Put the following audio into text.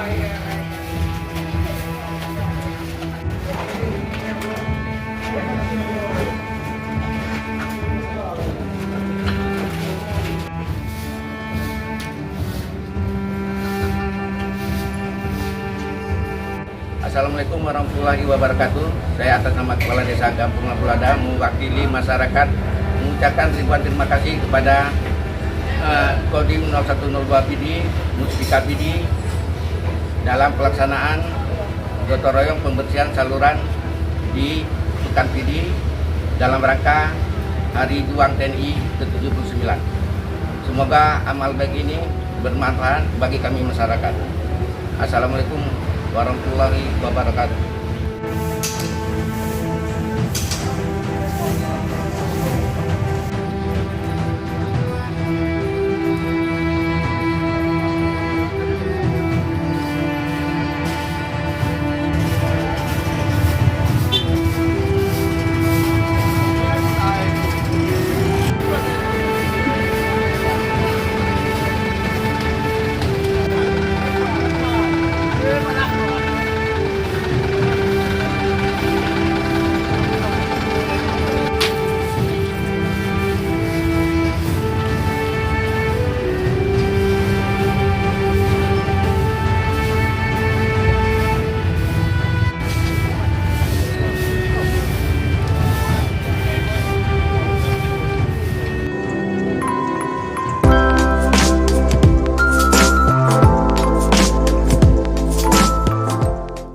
Assalamualaikum warahmatullahi wabarakatuh. Saya atas nama Kepala Desa Gampung Labulada mewakili masyarakat mengucapkan ribuan terima kasih kepada Kodim 0102 PD, Muspika PD dalam pelaksanaan gotong royong pembersihan saluran di Pekan PD dalam rangka Hari Juang TNI ke-79. Semoga amal baik ini bermanfaat bagi kami masyarakat. Assalamualaikum warahmatullahi wabarakatuh.